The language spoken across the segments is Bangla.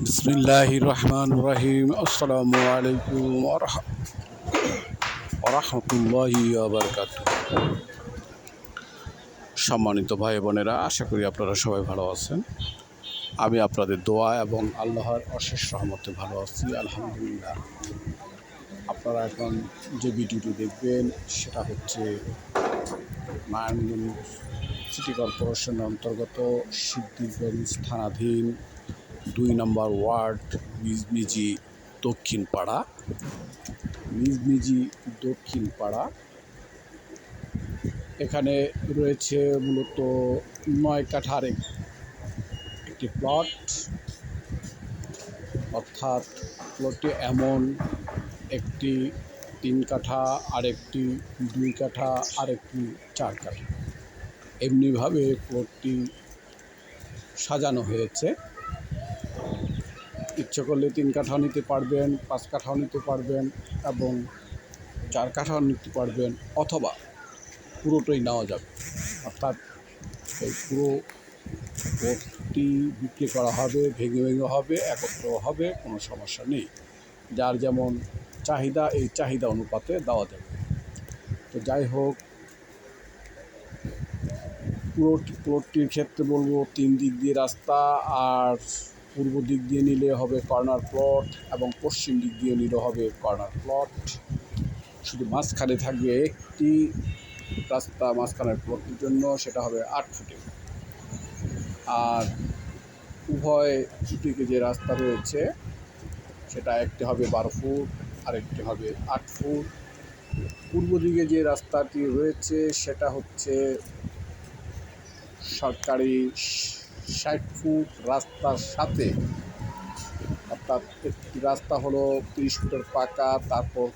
বিসমিল্লাহির রহমানির রহিম। আসসালামু আলাইকুম রাহমাতুল্লাহি ওয়া বারাকাতুহু। সম্মানিত ভাই বোনেরা, আশা করি আপনারা সবাই ভালো আছেন। আমি আপনাদের দোয়া এবং আল্লাহর অশেষ রহমতে ভালো আছি, আলহামদুলিল্লাহ। আপনারা এখন যে ভিডিওটি দেখবেন সেটা হচ্ছে নারায়ণগঞ্জ সিটি কর্পোরেশনের অন্তর্গত সিদ্ধিরগঞ্জ থানাধীন 2 নম্বর ওয়ার্ড নিজমিজি দক্ষিণ পাড়া। এখানে রয়েছে মূলত 9 কাঠার একটি প্লট, অর্থাৎ প্লটটি এমন একটি 3 কাঠা, আরেকটি 2 কাঠা, আরেকটি 4 কাঠা, এমনিভাবে প্লটটি সাজানো হয়েছে। ইচ্ছে করলে 3 কাঠাও নিতে পারবেন, 5 কাঠাও নিতে পারবেন এবং 4 কাঠাও নিতে পারবেন, অথবা পুরোটাই নেওয়া যাবে। অর্থাৎ এই পুরো প্লটটি বিক্রি করা হবে, ভেঙে হবে, একত্র হবে, কোনো সমস্যা নেই। যার যেমন চাহিদা, এই চাহিদা অনুপাতে দেওয়া যাবে। তো যাই হোক, প্লটটির ক্ষেত্রে বলবো 3 দিক দিয়ে রাস্তা, আর পূর্ব দিক দিয়ে নিলে হবে কর্নার প্লট এবং পশ্চিম দিক দিয়ে নিলে হবে কর্নার প্লট। শুধু মাঝখানে থাকবে একটি রাস্তা মাঝখানের প্লটের জন্য, সেটা হবে 8 ফুটে। আর উভয় দিকে যে রাস্তা রয়েছে সেটা একটি হবে 12 ফুট, আরেকটি হবে 8 ফুট। পূর্ব দিকে যে রাস্তাটি রয়েছে সেটা হচ্ছে সরকারি 60 ফুট রাস্তার সাথে, অর্থাৎ একটি রাস্তা হলো 30 ফুটের পাকা, তারপর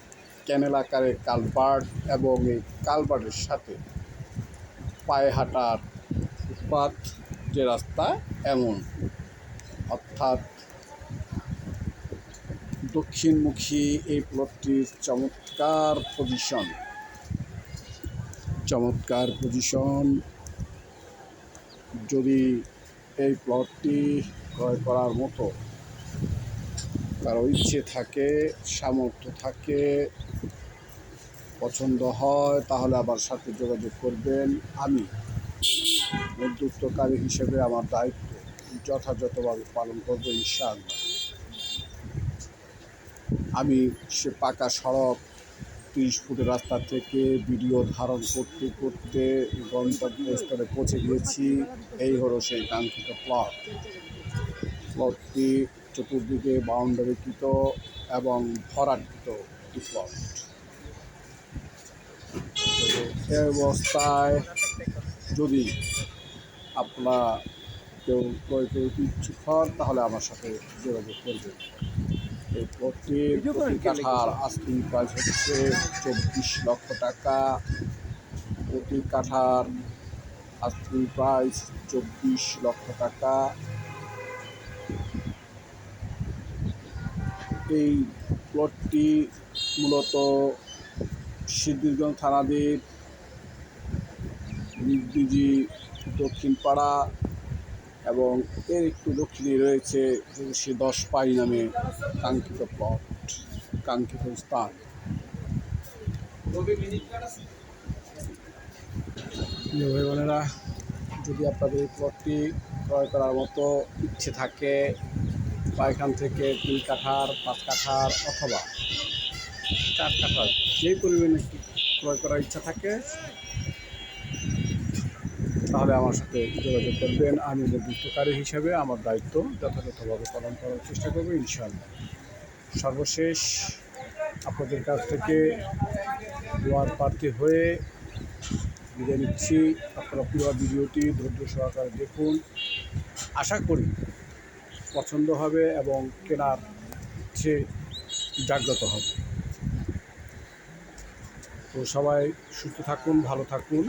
ক্যানেল আকারে কালভার্ট, এবং এই কালভার্টের সাথে পায়ে হাঁটার ফুটপাথ যে রাস্তা এমন, অর্থাৎ দক্ষিণমুখী এই প্লটটির চমৎকার পজিশন। যদি এই প্লটটি ক্রয় করার মতো কারো ইচ্ছে থাকে, সামর্থ্য থাকে, পছন্দ হয়, তাহলে আমার সাথে যোগাযোগ করবেন। আমি মধ্যস্থকারী হিসেবে আমার দায়িত্ব যথাযথভাবে পালন করবো ইনশাআল্লাহ। আমি সে পাকা সড়ক 30 ফুটের রাস্তা থেকে ভিডিও ধারণ করতে করতে গন্তব্যস্থলে পৌঁছে গিয়েছি। এই হলো সেই কাঙ্ক্ষিত প্লটটি চতুর্দিকে বাউন্ডারিকৃত এবং ভরাটকৃত একটি প্লট। এই অবস্থায় যদি আপনারা কেউ ক্রয় করতে ইচ্ছুক হন, তাহলে আমার সাথে যোগাযোগ করবেন। এই প্লটটির প্রতি কাঠার আস্কিং প্রাইস হচ্ছে 24 লক্ষ টাকা। প্রতি কাঠার আস্কিং প্রাইস 24 লক্ষ টাকা। এই প্লটটি মূলত সিদ্ধিরগঞ্জ থানাধীন নিজমিজি দক্ষিণ পাড়া, এবং এর একটু দক্ষিণে রয়েছে 10 পাই নামে কাঙ্ক্ষিত প্লট, কাঙ্ক্ষিত স্থান। ভাই বোনেরা, যদি আপনাদের এই প্লটটি ক্রয় করার মতো ইচ্ছে থাকে, বা এখান থেকে 3 কাঠার, 5 কাঠার অথবা 4 কাঠার যে পরিমাণে ক্রয় করার ইচ্ছা থাকে, তাহলে আমার সাথে যোগাযোগ করবেন। আমি মধ্যস্থকারী হিসেবে আমার দায়িত্ব যথাযথভাবে পালন করার চেষ্টা করব ইনশাআল্লাহ। সর্বশেষ আপনাদের কাছ থেকে দোয়ার প্রার্থী হয়ে বিদায় নিচ্ছি। আপনারা পুরো ভিডিওটি ধৈর্য সহকারে দেখুন, আশা করি পছন্দ হবে এবং কেনার ইচ্ছে জাগ্রত হবে। তো সবাই সুস্থ থাকুন, ভালো থাকুন।